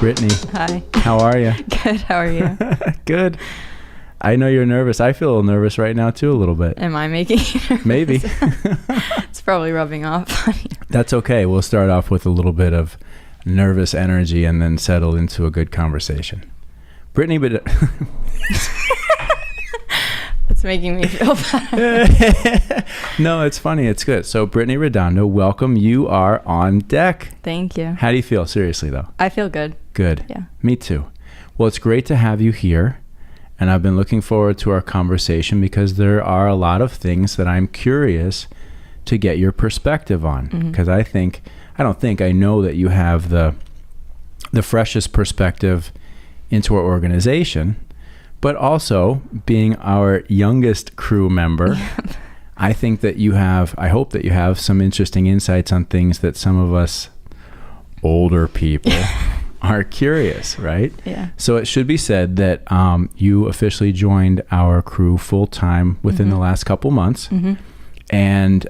Brittany. Hi. How are you? Good. How are you? Good. I know you're nervous. I feel a little nervous right now too, a little bit. Am I making you nervous? Maybe. It's probably rubbing off. That's okay. We'll start off with a little bit of nervous energy and then settle into a good conversation. Brittany, but It's making me feel bad. no, it's funny. It's good. So Brittany Redondo, welcome. You are on deck. Thank you. How do you feel? Seriously, though. I feel good. Good. Yeah. Me too. Well, it's great to have you here. And I've been looking forward to our conversation because there are a lot of things that I'm curious to get your perspective on. Because I know that you have the freshest perspective into our organization, but also being our youngest crew member, I hope that you have some interesting insights on things that some of us older people are curious, right? Yeah. So it should be said that you officially joined our crew full-time within the last couple months. And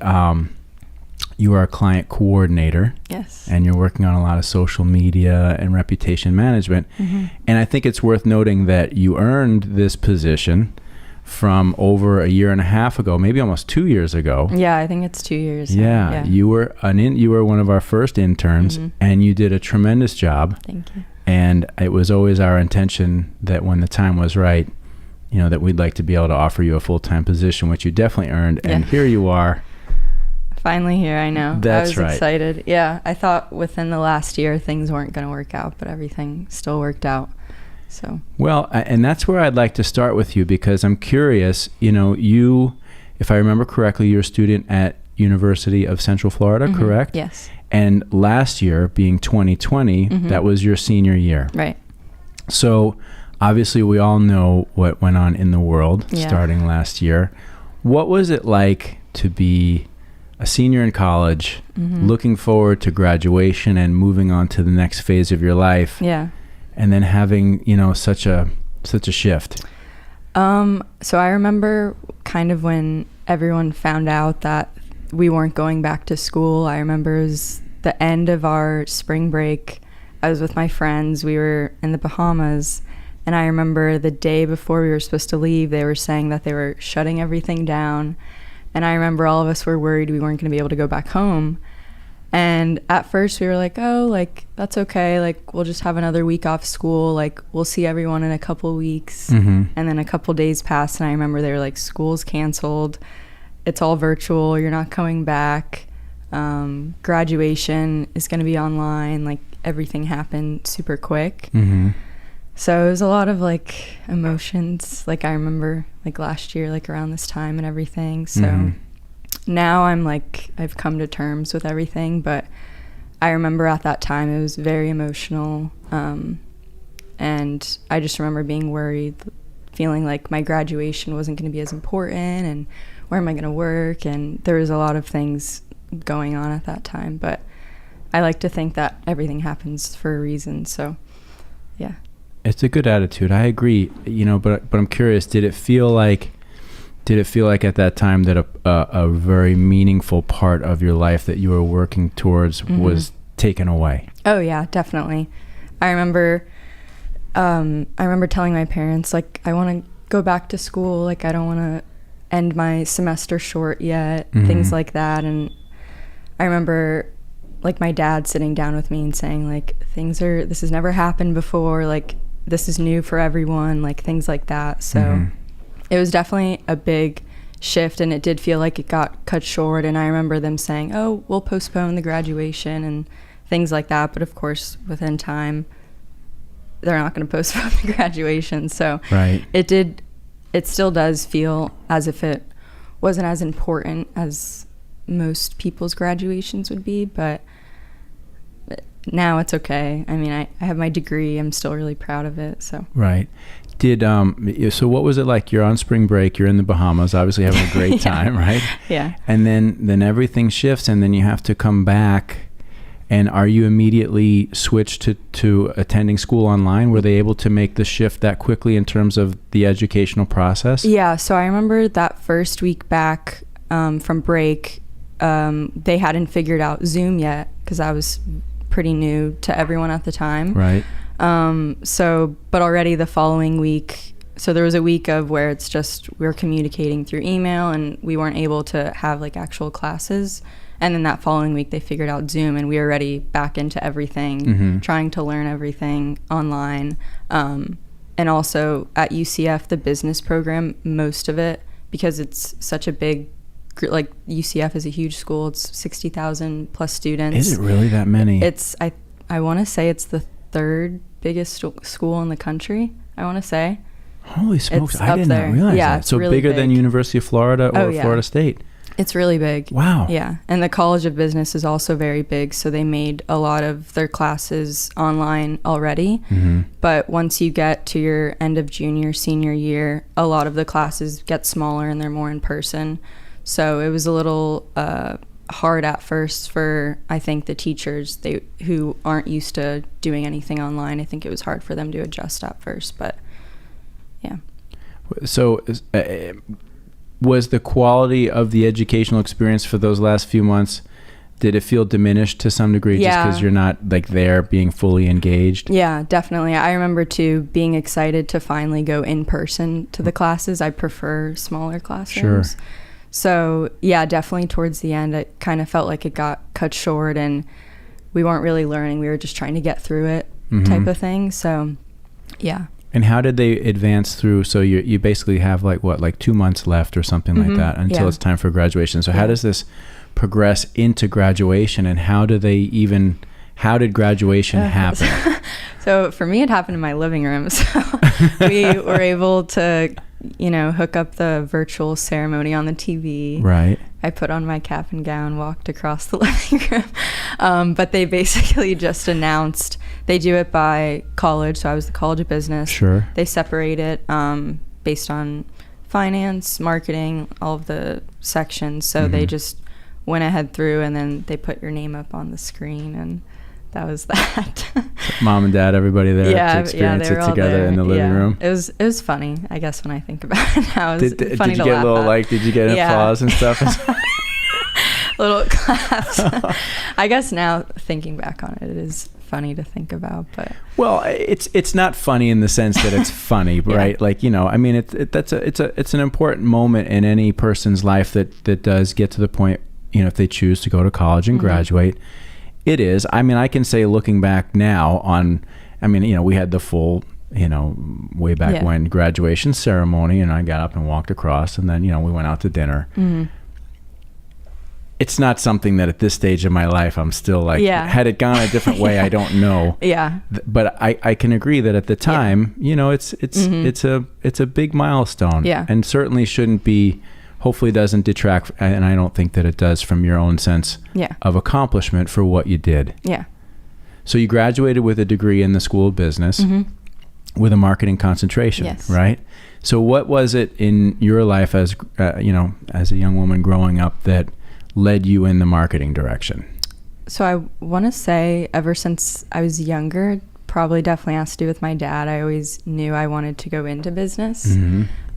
you are a client coordinator. Yes. And you're working on a lot of social media and reputation management. And I think it's worth noting that you earned this position from over a year and a half ago, maybe almost 2 years ago. Yeah, I think it's 2 years. Yeah. You were one of our first interns, and you did a tremendous job. Thank you. And it was always our intention that when the time was right, that we'd like to be able to offer you a full-time position, which you definitely earned. Yeah. And here you are. Finally here, I know. That's I was excited. Yeah, I thought within the last year things weren't going to work out, but everything still worked out. So. Well, and that's where I'd like to start with you because I'm curious, you, if I remember correctly, you're a student at University of Central Florida, correct? Yes. And last year, being 2020, that was your senior year. Right. So obviously we all know what went on in the world starting last year. What was it like to be a senior in college, looking forward to graduation and moving on to the next phase of your life? Yeah. And then having, such a shift. So I remember kind of when everyone found out that we weren't going back to school. I remember it was the end of our spring break. I was with my friends. We were in the Bahamas. And I remember the day before we were supposed to leave, they were saying that they were shutting everything down. And I remember all of us were worried we weren't going to be able to go back home. And at first we were like, oh, like, that's okay. Like, we'll just have another week off school. Like, we'll see everyone in a couple weeks. And then a couple days passed. And I remember they were like, school's canceled. It's all virtual. You're not coming back. Graduation is going to be online. Like, everything happened super quick. So it was a lot of like emotions. Like, I remember like last year, like around this time and everything. So now I'm like, I've come to terms with everything, but I remember at that time it was very emotional. And I just remember being worried, feeling like my graduation wasn't going to be as important and where am I going to work? And there was a lot of things going on at that time, but I like to think that everything happens for a reason. So yeah. It's a good attitude. I agree, but I'm curious, did it feel like at that time that a very meaningful part of your life that you were working towards was taken away? Oh yeah, definitely. I remember telling my parents, like, I want to go back to school. Like, I don't want to end my semester short yet, things like that. And I remember like my dad sitting down with me and saying like, this has never happened before. Like, this is new for everyone, like things like that. So it was definitely a big shift, and it did feel like it got cut short. And I remember them saying, oh, we'll postpone the graduation and things like that. But of course, within time, they're not going to postpone the graduation. So it still does feel as if it wasn't as important as most people's graduations would be, but now it's okay. I mean, I have my degree. I'm still really proud of it. So right. So what was it like? You're on spring break. You're in the Bahamas, obviously having a great time, right? Yeah. And then everything shifts, and then you have to come back. And are you immediately switched to attending school online? Were they able to make the shift that quickly in terms of the educational process? Yeah. So I remember that first week back from break, they hadn't figured out Zoom yet because I was pretty new to everyone at the time. Right. But already the following week, so there was a week of where it's just we're communicating through email and we weren't able to have like actual classes. And then that following week they figured out Zoom and we were already back into everything, trying to learn everything online. And also at UCF, the business program, most of it, because it's such a big, like UCF is a huge school. It's 60,000 plus students. Is it really that many? It's, I want to say it's the third biggest school in the country, I want to say. Holy smokes, It's I up did there. not realize Yeah, that. it's So really bigger than big. University of Florida or Florida State. It's really big. Wow. Yeah. And the College of Business is also very big. So they made a lot of their classes online already. But once you get to your end of junior, senior year, a lot of the classes get smaller and they're more in person. So it was a little hard at first for, I think, the teachers who aren't used to doing anything online. I think it was hard for them to adjust at first. But yeah. So was the quality of the educational experience for those last few months, did it feel diminished to some degree just because you're not like there being fully engaged? Yeah, definitely. I remember too being excited to finally go in person to the classes. I prefer smaller classrooms. Sure. So yeah, definitely towards the end, it kind of felt like it got cut short and we weren't really learning. We were just trying to get through it type of thing. So yeah. And how did they advance through? So you basically have like 2 months left or something like that until it's time for graduation. So how does this progress into graduation, and how did graduation happen? So for me, it happened in my living room. So we were able to, hook up the virtual ceremony on the TV. Right. I put on my cap and gown, walked across the living room. But they basically just announced, they do it by college. So I was the College of Business. Sure. They separate it based on finance, marketing, all of the sections. So they just went ahead through and then they put your name up on the screen, and that was that. Mom and dad, everybody there to experience it together in the living room. It was funny, I guess, when I think about it now. It was funny to laugh at. Did you get applause and stuff? Little claps. I guess now thinking back on it, it is funny to think about, but well, it's not funny in the sense that it's funny, right? Like, I mean, it's an important moment in any person's life that does get to the point, if they choose to go to college and graduate. It is. I mean, I can say looking back now we had the full, way back when graduation ceremony, and I got up and walked across, and then, we went out to dinner. It's not something that at this stage of my life I'm still like, had it gone a different way, I don't know. Yeah. But I can agree that at the time, it's a big milestone. Yeah. And certainly shouldn't be, hopefully doesn't detract, and I don't think that it does, from your own sense of accomplishment for what you did. Yeah. So you graduated with a degree in the School of Business with a marketing concentration, right? So what was it in your life as as a young woman growing up that led you in the marketing direction? So I want to say ever since I was younger, probably definitely has to do with my dad. I always knew I wanted to go into business.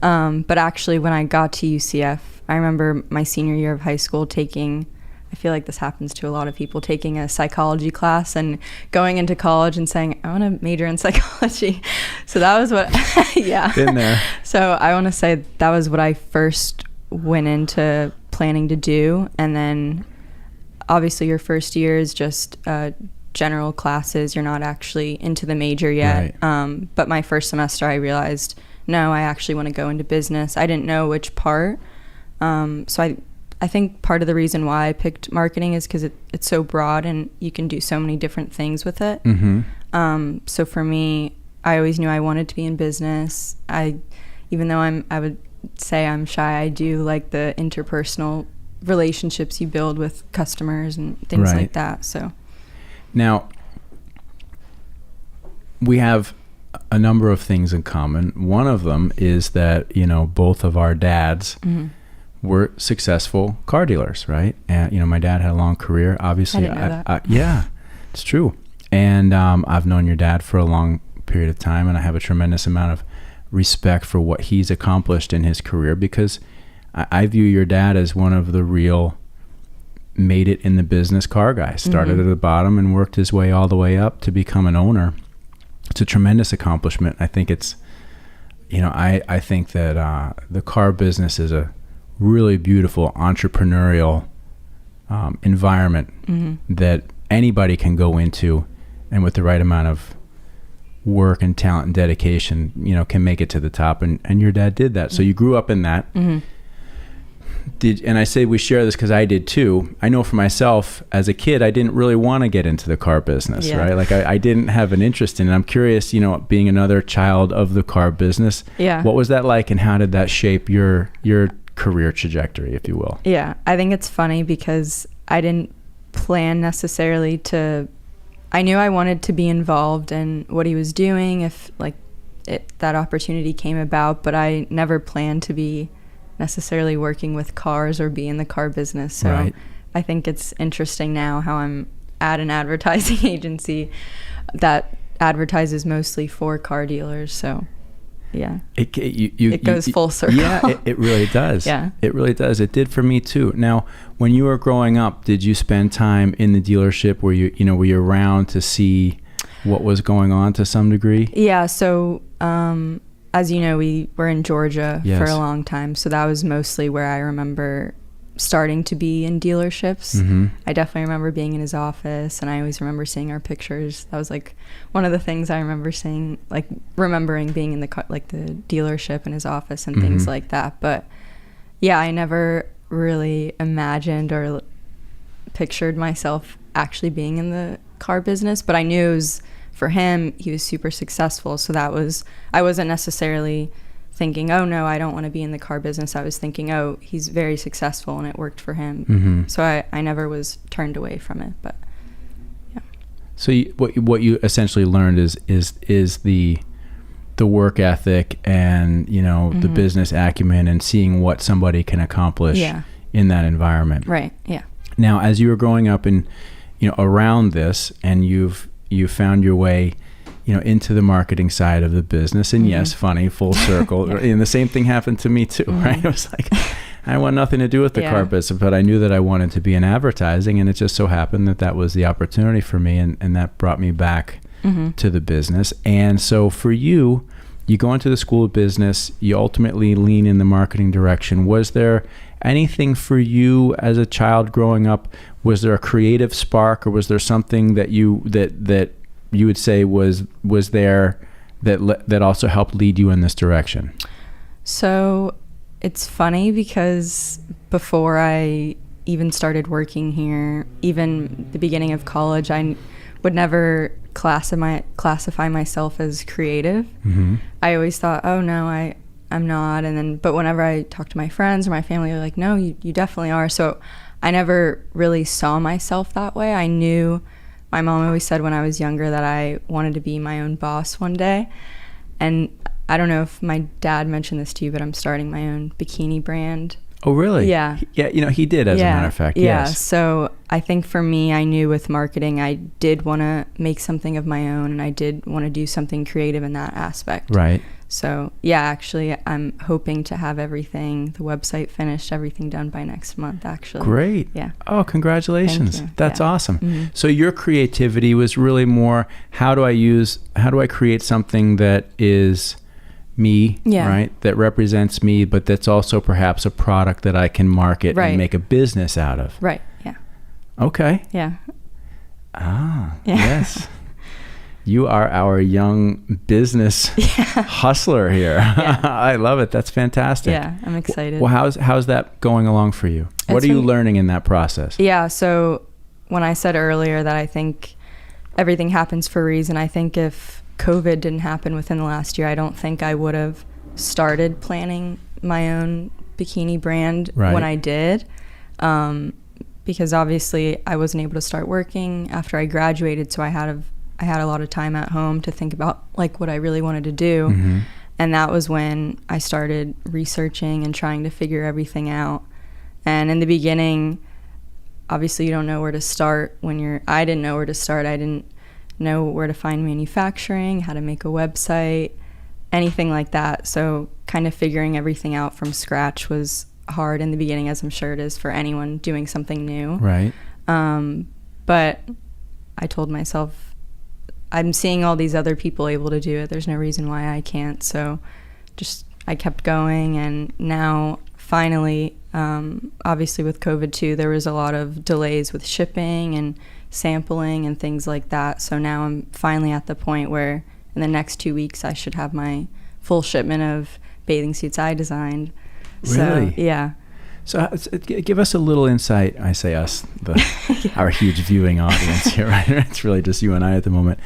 But actually when I got to UCF, I remember my senior year of high school taking, I feel like this happens to a lot of people, taking a psychology class and going into college and saying, I want to major in psychology. So that was what, Been there. So I want to say that was what I first went into planning to do. And then obviously your first year is just general classes. You're not actually into the major yet. Right. But my first semester I realized, no, I actually want to go into business. I didn't know which part. So I think part of the reason why I picked marketing is because it's so broad and you can do so many different things with it. So for me, I always knew I wanted to be in business. Even though I would say I'm shy, I do like the interpersonal relationships you build with customers and things like that. So now we have a number of things in common. One of them is that, both of our dads were successful car dealers, right? And, my dad had a long career, obviously. I didn't know that. Yeah, it's true. And I've known your dad for a long period of time, and I have a tremendous amount of respect for what he's accomplished in his career, because I view your dad as one of the real made it in the business car guys. Started at the bottom and worked his way all the way up to become an owner. it's a tremendous accomplishment. I think it's, I think that the car business is a really beautiful entrepreneurial environment that anybody can go into, and with the right amount of work and talent and dedication, can make it to the top. And your dad did that. So you grew up in that. And I say we share this because I did too. I know for myself, as a kid, I didn't really want to get into the car business, right? Like I didn't have an interest in it. I'm curious, being another child of the car business, what was that like, and how did that shape your career trajectory, if you will? Yeah, I think it's funny because I didn't plan necessarily I knew I wanted to be involved in what he was doing if that opportunity came about, but I never planned to be necessarily working with cars or be in the car business. So I think it's interesting now how I'm at an advertising agency that advertises mostly for car dealers. So yeah, it goes full circle. Yeah, it really does. Yeah, it really does. It did for me too. Now, when you were growing up, did you spend time in the dealership? Were you around to see what was going on to some degree? Yeah. So, as you know, we were in Georgia for a long time. So that was mostly where I remember starting to be in dealerships. I definitely remember being in his office, and I always remember seeing our pictures. That was one of the things I remember seeing, remembering being in the dealership in his office and things like that. But yeah, I never really imagined or pictured myself actually being in the car business, but I knew it was, for him, he was super successful. So I wasn't necessarily thinking, oh no, I don't want to be in the car business. I was thinking, oh, he's very successful and it worked for him. So I never was turned away from it. But yeah. So what you essentially learned is the work ethic and the business acumen and seeing what somebody can accomplish in that environment. Right. Yeah. Now, as you were growing up and around this, and you found your way into the marketing side of the business, and yes, funny, full circle. And the same thing happened to me too, right? It was like, I want nothing to do with the car business, but I knew that I wanted to be in advertising, and it just so happened that was the opportunity for me, and that brought me back to the business. And so for you go into the School of Business, you ultimately lean in the marketing direction. Was there anything for you as a child growing up? Was there a creative spark, or was there something that you would say was there that also helped lead you in this direction? So it's funny because before I even started working here, even the beginning of college, I would never classify myself as creative. I always thought, oh no, I'm not. But whenever I talk to my friends or my family, they're like, no, you definitely are. So I never really saw myself that way. I knew my mom always said when I was younger that I wanted to be my own boss one day. And I don't know if my dad mentioned this to you, but I'm starting my own bikini brand. Oh, really? Yeah. Yeah, he did, as a matter of fact. Yeah. Yes. So I think for me, I knew with marketing, I did want to make something of my own, and I did want to do something creative in that aspect. Right. So yeah, actually, I'm hoping to have everything, the website finished, everything done by next month, actually. Great. Yeah. Oh, congratulations. That's awesome. So your creativity was really more, how do I create something that is me, right? That represents me, but that's also perhaps a product that I can market and make a business out of. Right. Yeah. Okay. Yeah. Yes. You are our young business hustler here. I love it. That's fantastic. Yeah, I'm excited. Well, how's that going along for you? What are you learning in that process? Yeah, so when I said earlier that I think everything happens for a reason, I think if COVID didn't happen within the last year, I don't think I would have started planning my own bikini brand when I did. Because obviously I wasn't able to start working after I graduated, so I had a lot of time at home to think about what I really wanted to do. And that was when I started researching and trying to figure everything out. And in the beginning, obviously you don't know where to start I didn't know where to start. I didn't know where to find manufacturing, how to make a website, anything like that. So kind of figuring everything out from scratch was hard in the beginning, as I'm sure it is for anyone doing something new. Right. But I told myself I'm seeing all these other people able to do it. There's no reason why I can't. So I kept going, and now finally, obviously with COVID too, there was a lot of delays with shipping and sampling and things like that. So now I'm finally at the point where in the next 2 weeks I should have my full shipment of bathing suits I designed. Really? So, yeah. So give us a little insight. I say us, our huge viewing audience here, right? It's really just you and I at the moment.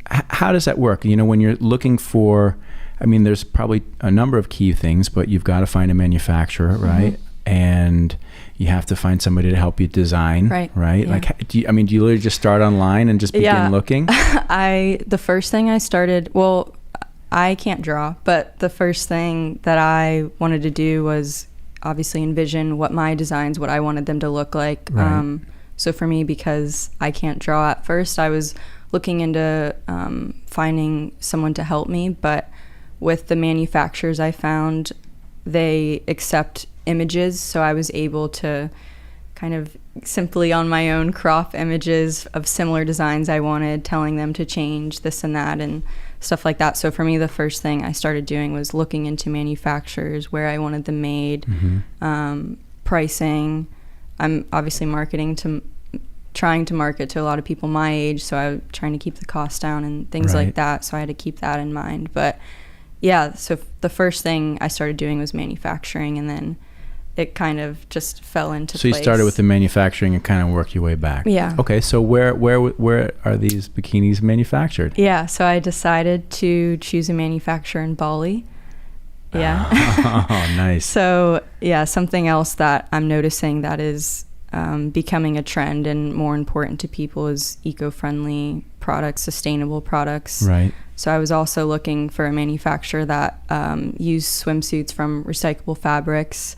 How does that work? When you're looking for, there's probably a number of key things, but you've got to find a manufacturer, right? And you have to find somebody to help you design, right? Yeah. Like, do you literally just start online and just begin looking? The first thing I started, well, I can't draw, but the first thing that I wanted to do was obviously envision what my designs, what I wanted them to look like. Right. So for me, because I can't draw at first, I was looking into finding someone to help me. But with the manufacturers I found, they accept images. So I was able to kind of simply on my own crop images of similar designs I wanted, telling them to change this and that and stuff like that. So for me, the first thing I started doing was looking into manufacturers, where I wanted them made, pricing. I'm obviously trying to market to a lot of people my age, so I'm trying to keep the cost down and things like that. So I had to keep that in mind. But yeah, so the first thing I started doing was manufacturing, and then it kind of just fell into place. So you started with the manufacturing and kind of worked your way back. Yeah. Okay, so where are these bikinis manufactured? Yeah, so I decided to choose a manufacturer in Bali. Yeah. Oh, nice. So yeah, something else that I'm noticing that is becoming a trend and more important to people is eco-friendly products, sustainable products. Right. So I was also looking for a manufacturer that used swimsuits from recyclable fabrics.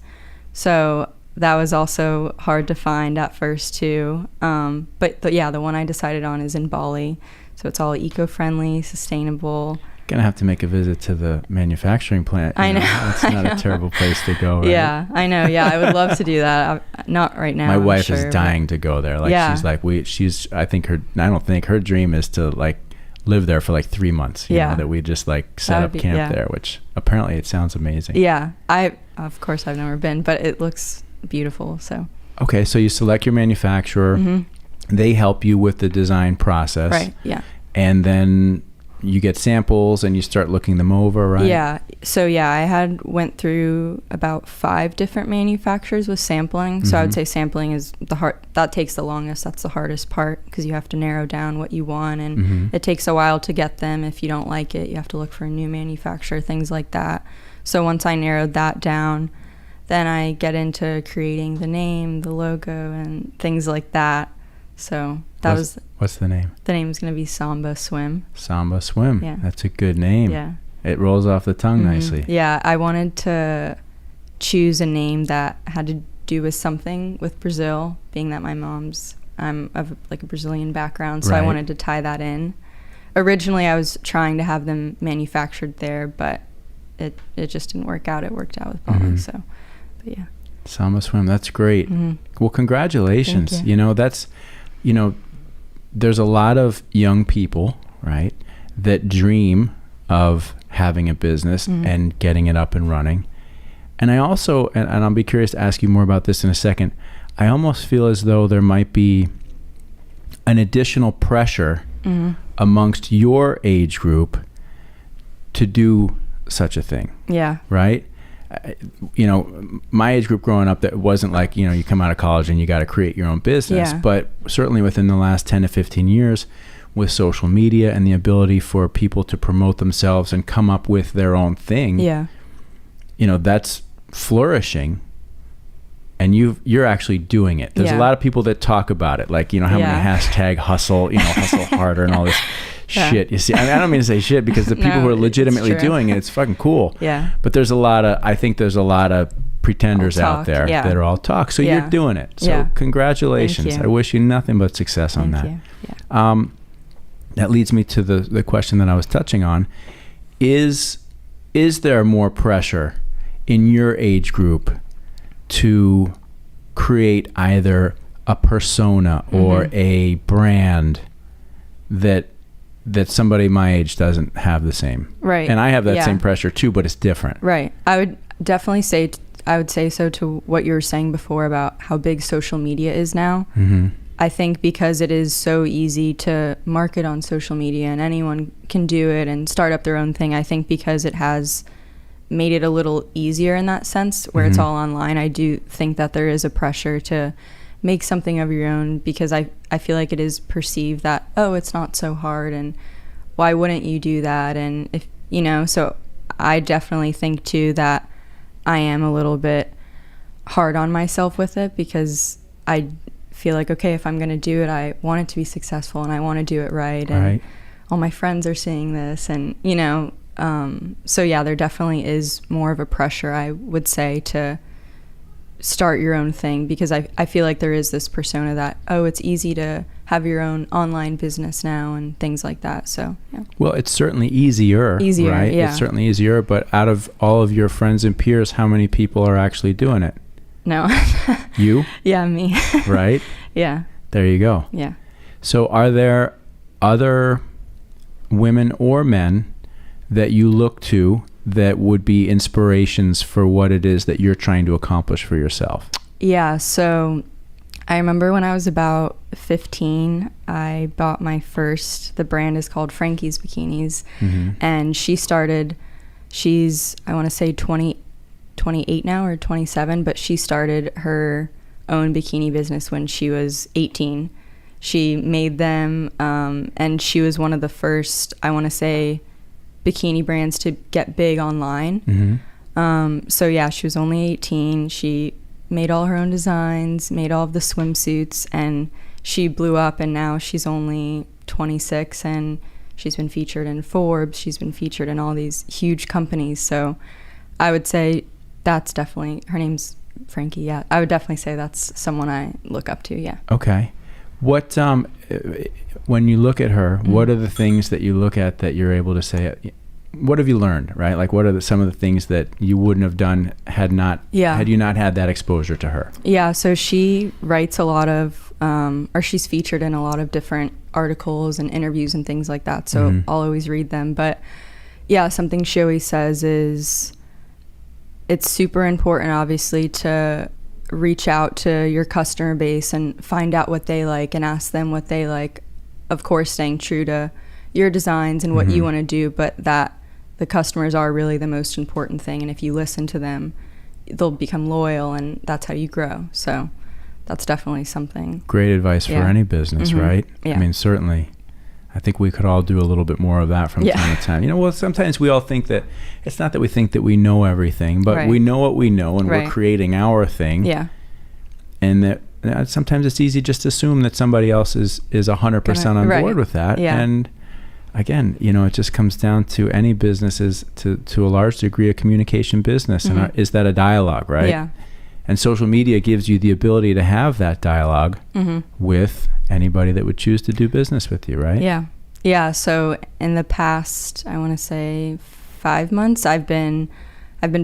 So that was also hard to find at first too. But the one I decided on is in Bali. So it's all eco-friendly, sustaable. Gonna have to make a visit to the manufacturing plant. I know. That's not a terrible place to go, right? Yeah, I know. Yeah, I would love to do that. Not right now. My wife sure, is dying to go there. Like, yeah. she's like, I don't think her dream is to like live there for like 3 months. You know, that we just like set up camp there, which apparently it sounds amazing. Yeah, of course I've never been, but it looks beautiful. So. Okay, so you select your manufacturer. Mm-hmm. They help you with the design process. Right. Yeah. And then you get samples and you start looking them over, right? Yeah. So yeah, I went through about 5 different manufacturers with sampling. So I would say sampling is that takes the longest. That's the hardest part, because you have to narrow down what you want, and it takes a while to get them. If you don't like it, you have to look for a new manufacturer, things like that. So once I narrowed that down, then I get into creating the name, the logo, and things like that. So what's the name? The name is going to be Samba Swim. Samba Swim. Yeah. That's a good name. Yeah. It rolls off the tongue nicely. Yeah, I wanted to choose a name that had to do with something with Brazil, being that my mom's of like a Brazilian background, so I wanted to tie that in. Originally, I was trying to have them manufactured there, but it just didn't work out. It worked out with Bali, so but yeah. Samba Swim, that's great. Well, congratulations. Thank you. There's a lot of young people, right, that dream of having a business and getting it up and running. And I also, and I'll be curious to ask you more about this in a second, I almost feel as though there might be an additional pressure amongst your age group to do such a thing. Yeah. Right? My age group growing up, that wasn't like, you come out of college and you got to create your own business. Yeah. But certainly within the last 10 to 15 years, with social media and the ability for people to promote themselves and come up with their own thing, that's flourishing. And you're actually doing it. There's a lot of people that talk about it, like, how many hashtag hustle, hustle harder and all this shit. You see, I don't mean to say shit, because the people who are legitimately doing it, it's fucking cool. Yeah. But there's a lot of pretenders out there that are all talk. So you're doing it. So congratulations. I wish you nothing but success on that. Yeah. That leads me to the question that I was touching on. Is there more pressure in your age group to create either a persona or a brand that somebody my age doesn't have the same. Right. And I have that same pressure too, but it's different. Right. I would definitely say, I would say so to what you were saying before about how big social media is now. Mm-hmm. I think because it is so easy to market on social media and anyone can do it and start up their own thing, I think because it has made it a little easier in that sense where it's all online, I do think that there is a pressure to make something of your own, because I feel like it is perceived that, oh, it's not so hard and why wouldn't you do that? And if, you know, so I definitely think too that I am a little bit hard on myself with it, because I feel like, okay, if I'm going to do it, I want it to be successful and I want to do it right. And all my friends are seeing this, and, you know, so yeah, there definitely is more of a pressure, I would say, to start your own thing, because I feel like there is this persona that, oh, it's easy to have your own online business now and things like that. So yeah. Well, it's certainly easier, right? Yeah. It's certainly easier, but out of all of your friends and peers, how many people are actually doing it? No. You? Yeah, me. Right? Yeah. There you go. Yeah. So are there other women or men that you look to that would be inspirations for what it is that you're trying to accomplish for yourself? Yeah, so I remember when I was about 15, I bought my first, the brand is called Frankie's Bikinis, and she's, I want to say 28 now or 27, but she started her own bikini business when she was 18. She made them, and she was one of the first, I want to say, bikini brands to get big online. So yeah, she was only 18. She made all her own designs, made all of the swimsuits, and she blew up, and now she's only 26 and she's been featured in Forbes. She's been featured in all these huge companies. So I would say that's definitely, her name's Frankie. Yeah. I would definitely say that's someone I look up to. Yeah. Okay. What, when you look at her, what are the things that you look at that you're able to say, what have you learned, right? Like, what are some of the things that you wouldn't have done had you not had that exposure to her? Yeah. So she writes a lot of, or she's featured in a lot of different articles and interviews and things like that. So I'll always read them. But yeah, something she always says is it's super important, obviously, to reach out to your customer base and find out what they like and ask them what they like. Of course, staying true to your designs and what you want to do, but that the customers are really the most important thing. And if you listen to them, they'll become loyal, and that's how you grow. So that's definitely something. Great advice for any business, right? Yeah. I mean, certainly. I think we could all do a little bit more of that from time to time. You know, well, sometimes we all think that, it's not that we think that we know everything, but we know what we know, and we're creating our thing. Yeah. And that sometimes it's easy just to assume that somebody else is 100% on board with that. Yeah. And again, you know, it just comes down to any business is to a large degree a communication business. And is that a dialogue, right? Yeah. And social media gives you the ability to have that dialogue with anybody that would choose to do business with you, right? Yeah. Yeah. So in the past, I want to say 5 months, I've been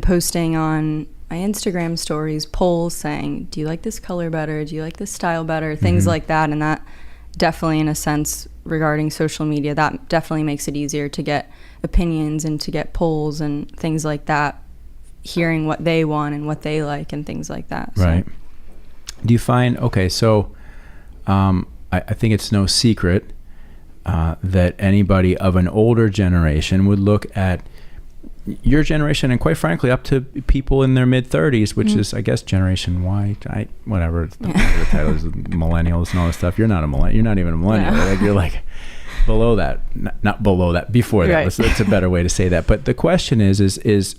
posting on my Instagram stories polls saying, do you like this color better? Do you like this style better? Things like that. And that definitely, in a sense, regarding social media, that definitely makes it easier to get opinions and to get polls and things like that, hearing what they want and what they like and things like that. Right. So. Do you find, okay, so I think it's no secret that anybody of an older generation would look at your generation, and quite frankly, up to people in their mid-30s, which is, I guess, Generation Y, whatever the title is, millennials and all this stuff. You're not a millennial. You're not even a millennial. Yeah. Like, you're like below that, not below that, before that. Right. That's a better way to say that. But the question is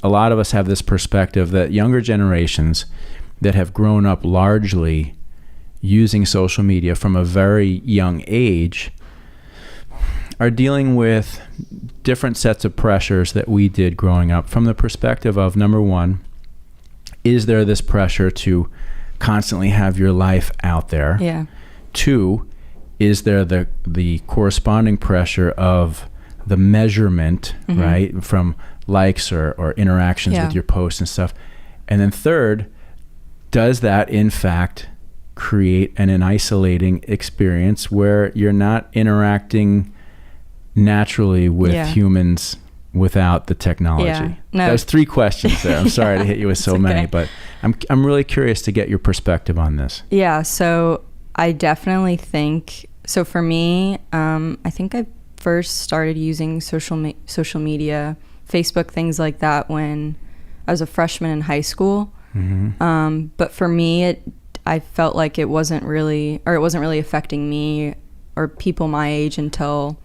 a lot of us have this perspective that younger generations that have grown up largely using social media from a very young age are dealing with different sets of pressures that we did growing up, from the perspective of, number one, is there this pressure to constantly have your life out there? Yeah. 2, is there the corresponding pressure of the measurement, right, from likes or interactions with your posts and stuff? And then 3rd, does that in fact create an isolating experience where you're not interacting naturally with humans without the technology. Yeah. No. There's 3 questions there. I'm sorry to hit you with so many, but I'm really curious to get your perspective on this. Yeah, so I definitely think, so for me, I think I first started using social media, Facebook, things like that, when I was a freshman in high school. Mm-hmm. But for me, I felt like it wasn't really affecting me or people my age until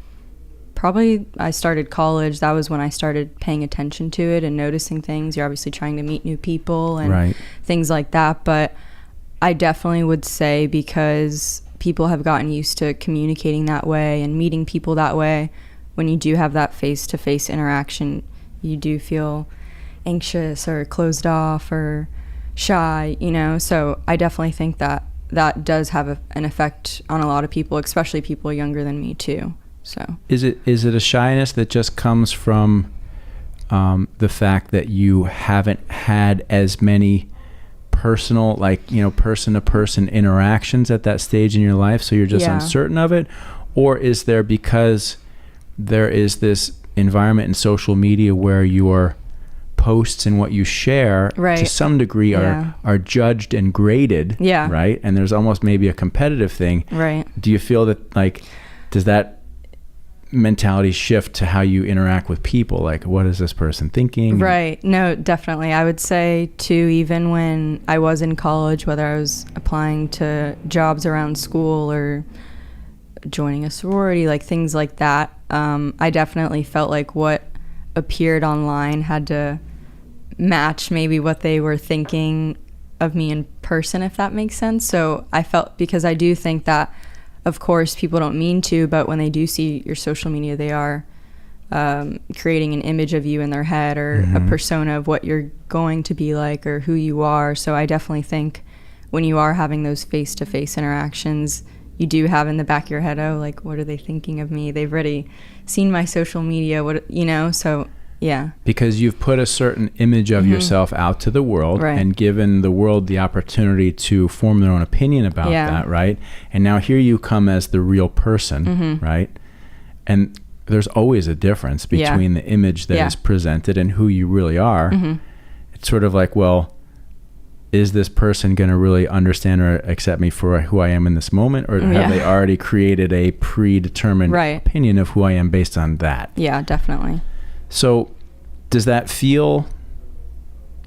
probably I started college. That was when I started paying attention to it and noticing things. You're obviously trying to meet new people and things like that. But I definitely would say, because people have gotten used to communicating that way and meeting people that way, when you do have that face-to-face interaction, you do feel anxious or closed off or shy, So I definitely think that does have an effect on a lot of people, especially people younger than me too. So is it a shyness that just comes from the fact that you haven't had as many personal, person-to-person interactions at that stage in your life, so you're just uncertain of it? Or is there, because there is this environment in social media where your posts and what you share to some degree are judged and graded, right? And there's almost maybe a competitive thing. Right. Do you feel that, does that mentality shift to how you interact with people? Like, what is this person thinking? Right. No, definitely. I would say too, even when I was in college, whether I was applying to jobs around school or joining a sorority, things like that, I definitely felt like what appeared online had to match maybe what they were thinking of me in person, if that makes sense. So I felt, because I do think that, of course, people don't mean to, but when they do see your social media, they are creating an image of you in their head, or a persona of what you're going to be like or who you are. So I definitely think when you are having those face-to-face interactions, you do have in the back of your head, what are they thinking of me? They've already seen my social media, so yeah. Because you've put a certain image of yourself out to the world and given the world the opportunity to form their own opinion about that, right? And now here you come as the real person, right? And there's always a difference between the image that is presented and who you really are. It's sort of like, well, is this person going to really understand or accept me for who I am in this moment? Or have they already created a predetermined opinion of who I am based on that? Yeah, definitely. So does that feel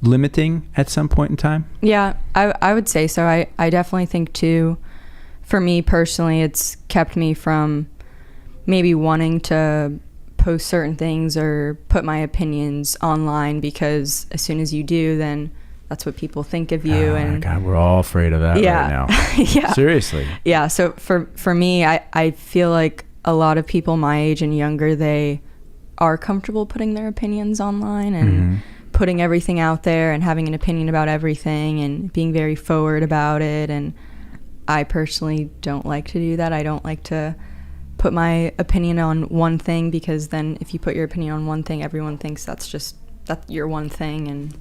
limiting at some point in time? Yeah, I would say so. I definitely think too, for me personally, it's kept me from maybe wanting to post certain things or put my opinions online, because as soon as you do, then that's what people think of you. And God, we're all afraid of that right now. Seriously. Yeah. So for me, I feel like a lot of people my age and younger, they are comfortable putting their opinions online and putting everything out there and having an opinion about everything and being very forward about it. And I personally don't like to do that. I don't like to put my opinion on one thing, because then if you put your opinion on one thing, everyone thinks that's your one thing. And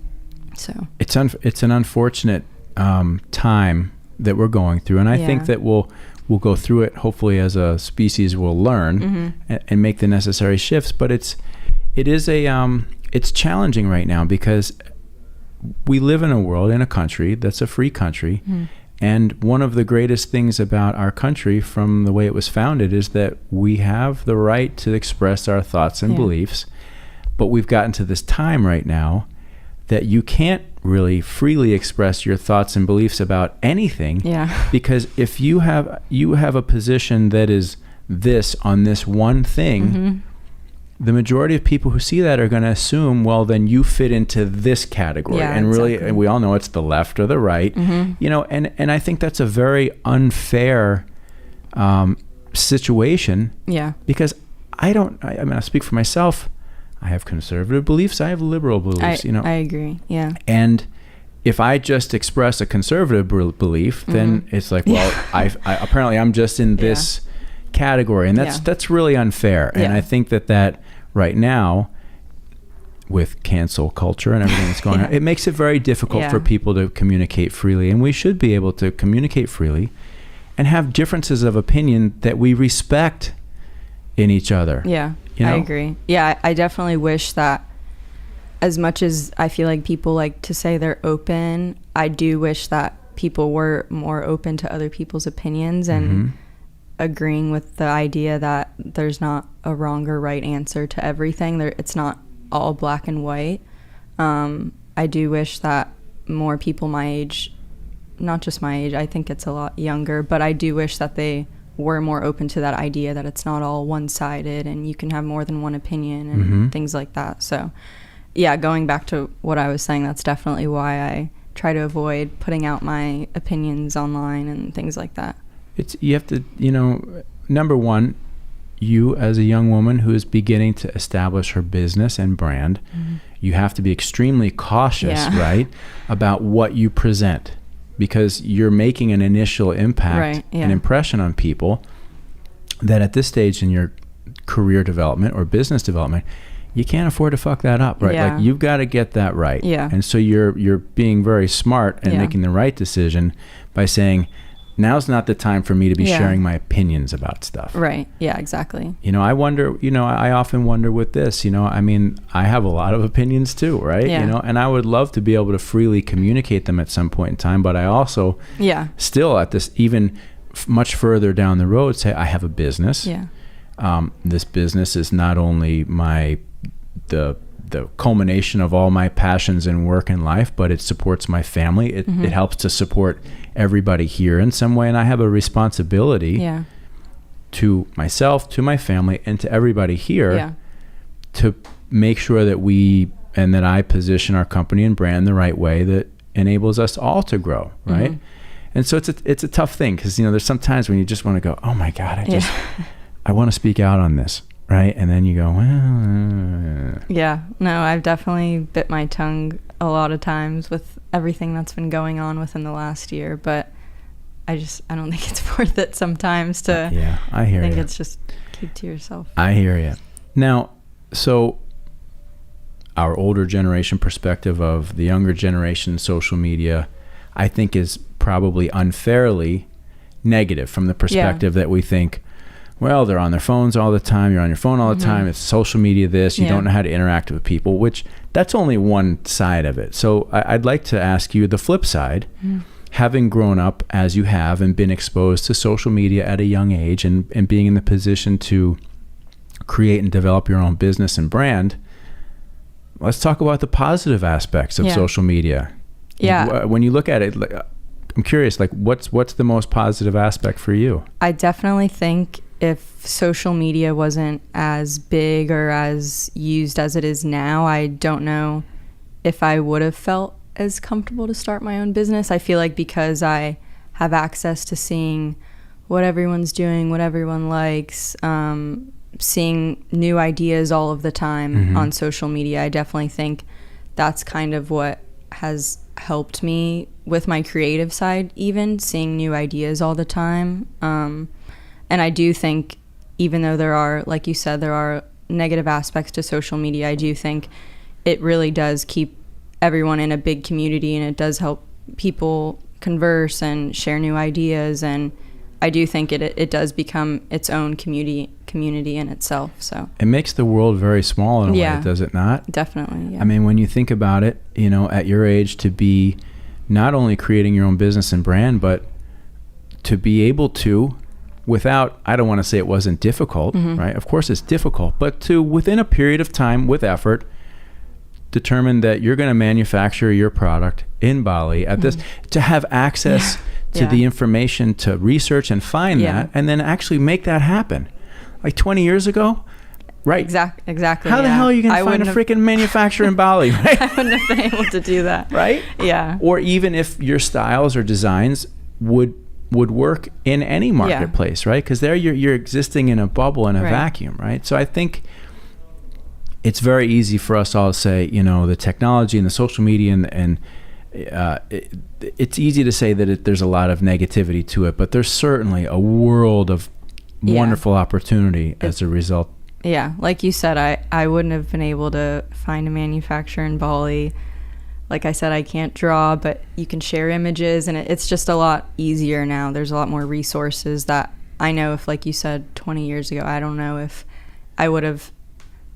so it's an unfortunate time that we're going through. And I think that we'll go through it. Hopefully, as a species, we'll learn and make the necessary shifts. But it's challenging right now, because we live in a country that's a free country. And one of the greatest things about our country, from the way it was founded, is that we have the right to express our thoughts and beliefs. But we've gotten to this time right now that you can't really freely express your thoughts and beliefs about anything. Because if you have a position that is this on this one thing, the majority of people who see that are going to assume, well, then you fit into this category. And really, and we all know it's the left or the right, and I think that's a very unfair situation. Because I speak for myself. I have conservative beliefs. I have liberal beliefs. I agree. Yeah. And if I just express a conservative belief, then it's like, well, I apparently I'm just in this category, and that's really unfair. And I think that right now, with cancel culture and everything that's going on, it makes it very difficult for people to communicate freely. And we should be able to communicate freely and have differences of opinion that we respect in each other. Yeah, you know? I agree. Yeah, I definitely wish that, as much as I feel like people like to say they're open, I do wish that people were more open to other people's opinions and agreeing with the idea that there's not a wrong or right answer to everything. It's not all black and white. I do wish that more people my age, not just my age, I think it's a lot younger, but I do wish that they were more open to that idea that it's not all one-sided and you can have more than one opinion and things like that. So yeah, going back to what I was saying, that's definitely why I try to avoid putting out my opinions online and things like that. You have to, number one, you as a young woman who is beginning to establish her business and brand, you have to be extremely cautious, right, about what you present, because you're making an initial impact, an impression on people that at this stage in your career development or business development, you can't afford to fuck that up, right? Like, you've got to get that right. And so you're being very smart and making the right decision by saying, now's not the time for me to be sharing my opinions about stuff. Right. Yeah, exactly. I wonder, I often wonder with this, I mean, I have a lot of opinions too, right? And I would love to be able to freely communicate them at some point in time, but I also still at this, even much further down the road, say I have a business. This business is not only the culmination of all my passions and work in life, but it supports my family. It helps to support everybody here in some way. And I have a responsibility to myself, to my family, and to everybody here to make sure that that I position our company and brand the right way that enables us all to grow, right? And so it's a tough thing, because, there's some times when you just want to go, oh my God, I want to speak out on this. Right. And then you go, well. Yeah. No, I've definitely bit my tongue a lot of times with everything that's been going on within the last year. But I don't think it's worth it sometimes to. I hear you. I think it's just keep to yourself. I hear you. Now, so our older generation perspective of the younger generation social media, I think, is probably unfairly negative from the perspective that we think, well, they're on their phones all the time. You're on your phone all the time. It's social media this. You don't know how to interact with people, which that's only one side of it. So I'd like to ask you the flip side. Having grown up as you have and been exposed to social media at a young age and being in the position to create and develop your own business and brand, let's talk about the positive aspects of social media. When you look at it, I'm curious, like what's the most positive aspect for you? I definitely think if social media wasn't as big or as used as it is now, I don't know if I would have felt as comfortable to start my own business. I feel like because I have access to seeing what everyone's doing, what everyone likes, seeing new ideas all of the time on social media, I definitely think that's kind of what has helped me with my creative side, even seeing new ideas all the time. And I do think, even though there are, like you said, there are negative aspects to social media, I do think it really does keep everyone in a big community, and it does help people converse and share new ideas. And I do think it does become its own community in itself. So it makes the world very small in a way, does it not? Definitely. Yeah. I mean, when you think about it, at your age, to be not only creating your own business and brand, but to be able to, without, I don't want to say it wasn't difficult, right? Of course it's difficult, but to, within a period of time with effort, determine that you're going to manufacture your product in Bali at this, to have access to the information to research and find that, and then actually make that happen. Like 20 years ago, right? Exactly. How the hell are you going to find a freaking manufacturer in Bali, right? I wouldn't have been able to do that. Right? Yeah. Or even if your styles or designs would work in any marketplace, right? Because there you're existing in a bubble, in a vacuum, right? So I think it's very easy for us all to say, the technology and the social media and it's easy to say that there's a lot of negativity to it, but there's certainly a world of wonderful opportunity as a result Yeah, like you said, I wouldn't have been able to find a manufacturer in Bali. Like I said, I can't draw, but you can share images, and it's just a lot easier now. There's a lot more resources that I know if, like you said, 20 years ago, I don't know if I would have,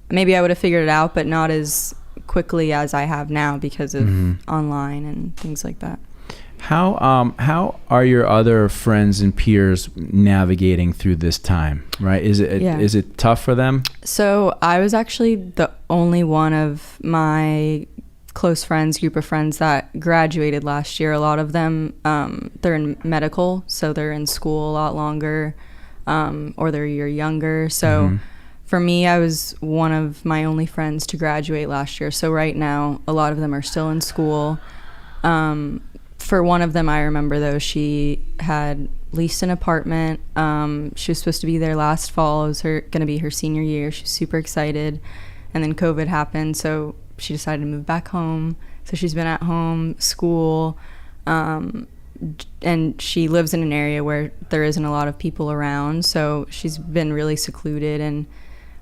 maybe I would have figured it out, but not as quickly as I have now because of online and things like that. How are your other friends and peers navigating through this time, right? Is it tough for them? So I was actually the only one of my close friends, group of friends that graduated last year. A lot of them, they're in medical, so they're in school a lot longer, or they're a year younger. So for me, I was one of my only friends to graduate last year. So right now, a lot of them are still in school. For one of them, I remember, though, she had leased an apartment. She was supposed to be there last fall. It was going to be her senior year. She was super excited. And then COVID happened, so she decided to move back home. So she's been at home, school, and she lives in an area where there isn't a lot of people around. So she's been really secluded. And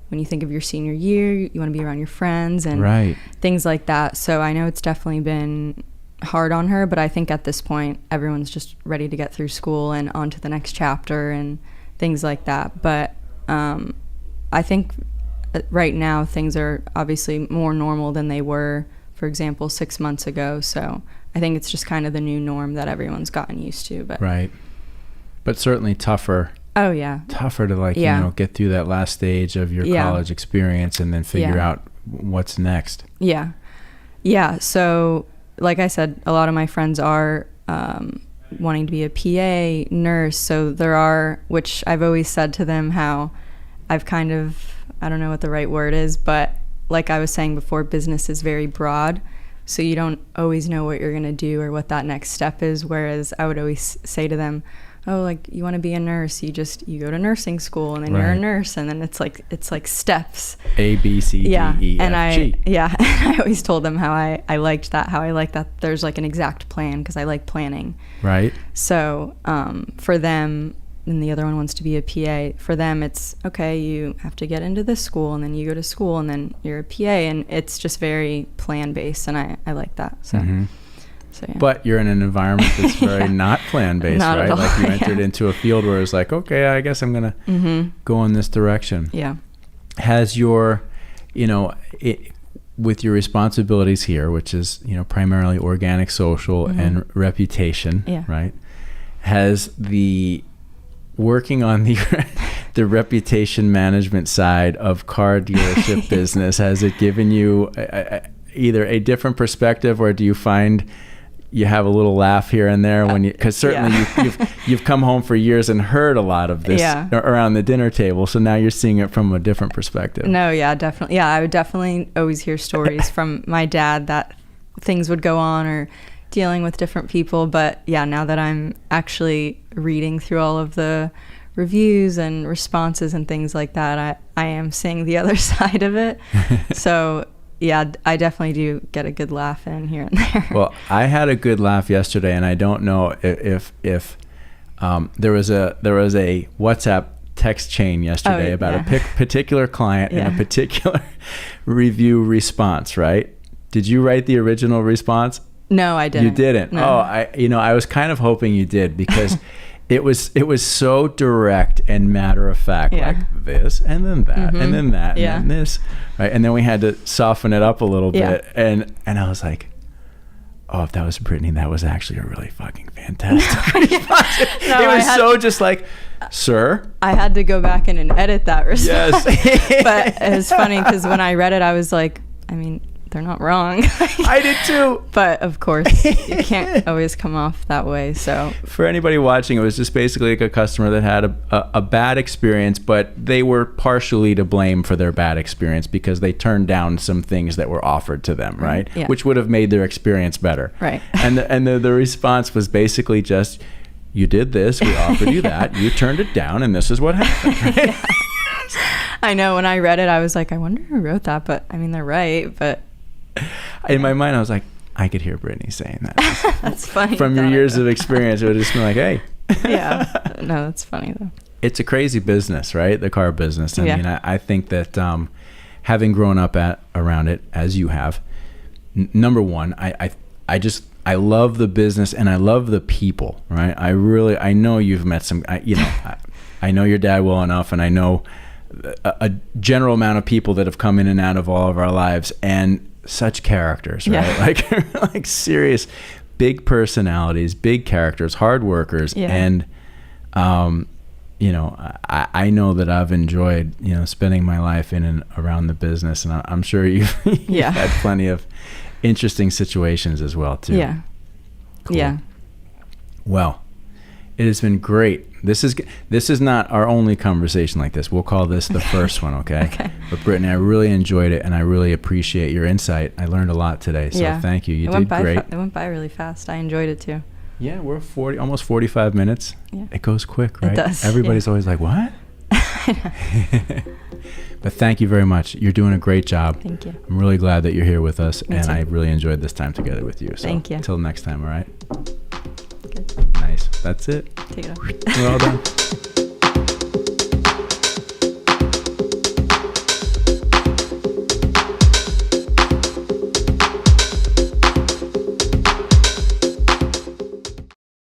when you think of your senior year, you want to be around your friends and things like that. So I know it's definitely been hard on her, but I think at this point everyone's just ready to get through school and on to the next chapter and things like that. But I think right now things are obviously more normal than they were, for example, 6 months ago. So I think it's just kind of the new norm that everyone's gotten used to. But certainly tougher. Oh yeah, tougher to get through that last stage of your college experience and then figure out what's next. So like I said, a lot of my friends are wanting to be a PA, nurse. So there are, which I've always said to them how I've kind of, I don't know what the right word is, but like I was saying before, business is very broad. So you don't always know what you're going to do or what that next step is. Whereas I would always say to them, oh, like you want to be a nurse, you go to nursing school and then you're a nurse, and then it's like steps. A, B, C, D, E, F, G. Yeah. I always told them how I liked that there's like an exact plan because I like planning. Right. So for them, and the other one wants to be a PA, for them it's, okay, you have to get into this school and then you go to school and then you're a PA, and it's just very plan based, and I like that. So. So, yeah. But you're in an environment that's very not plan-based, right? Like you entered into a field where it's like, okay, I guess I'm going to go in this direction. Yeah. Has your, with your responsibilities here, which is, primarily organic, social, and reputation, right? Has the working on the reputation management side of car dealership business, has it given you either a different perspective, or do you find you have a little laugh here and there when because certainly you've come home for years and heard a lot of this around the dinner table, so now you're seeing it from a different perspective? No, definitely. I would definitely always hear stories from my dad that things would go on, or dealing with different people. But now that I'm actually reading through all of the reviews and responses and things like that, I am seeing the other side of it. So I definitely do get a good laugh in here and there. Well, I had a good laugh yesterday, and I don't know if there was a WhatsApp text chain yesterday about a particular client and a particular review response, right? Did you write the original response? No, I didn't. You didn't? No. Oh, I was kind of hoping you did, because it was so direct and matter of fact, like this and then that and then that and then this, right? And then we had to soften it up a little bit, and I was like, oh, if that was Brittany, that was actually a really fucking fantastic response. It was so just like, sir. I had to go back in and edit that response. Yes. But it was funny because when I read it, I was like, I mean, they're not wrong. I did too. But of course, you can't always come off that way. So for anybody watching, it was just basically like a customer that had a bad experience, but they were partially to blame for their bad experience because they turned down some things that were offered to them, right? Yeah. Which would have made their experience better. Right. And the response was basically just, you did this, we offered you that, you turned it down, and this is what happened. Right? Yeah. I know, when I read it, I was like, I wonder who wrote that, but I mean, they're right, but in my mind, I was like, I could hear Brittany saying that. That's funny. From your years of experience, it would just be like, hey. Yeah. No, that's funny though. it's a crazy business, right? The car business. I mean, I think that having grown up around it as you have, number one, I love the business and I love the people, right? I know you've met some, I know your dad well enough, and I know a general amount of people that have come in and out of all of our lives, and such characters, right? Like serious, big personalities, big characters, hard workers. And, I know that I've enjoyed, spending my life in and around the business, and I'm sure you've had plenty of interesting situations as well too. Yeah. Cool. Yeah. Well, it has been great. This is not our only conversation like this. We'll call this the first one, okay? Okay. But Brittany, I really enjoyed it, and I really appreciate your insight. I learned a lot today, so thank you. You did great. It went by really fast. I enjoyed it too. Yeah, we're almost 45 minutes. Yeah. It goes quick, right? It does. Everybody's always like, what? But thank you very much. You're doing a great job. Thank you. I'm really glad that you're here with us, Me and too. I really enjoyed this time together with you. So thank you. Until next time, all right? Good. Nice. That's it. Take it off. Well done.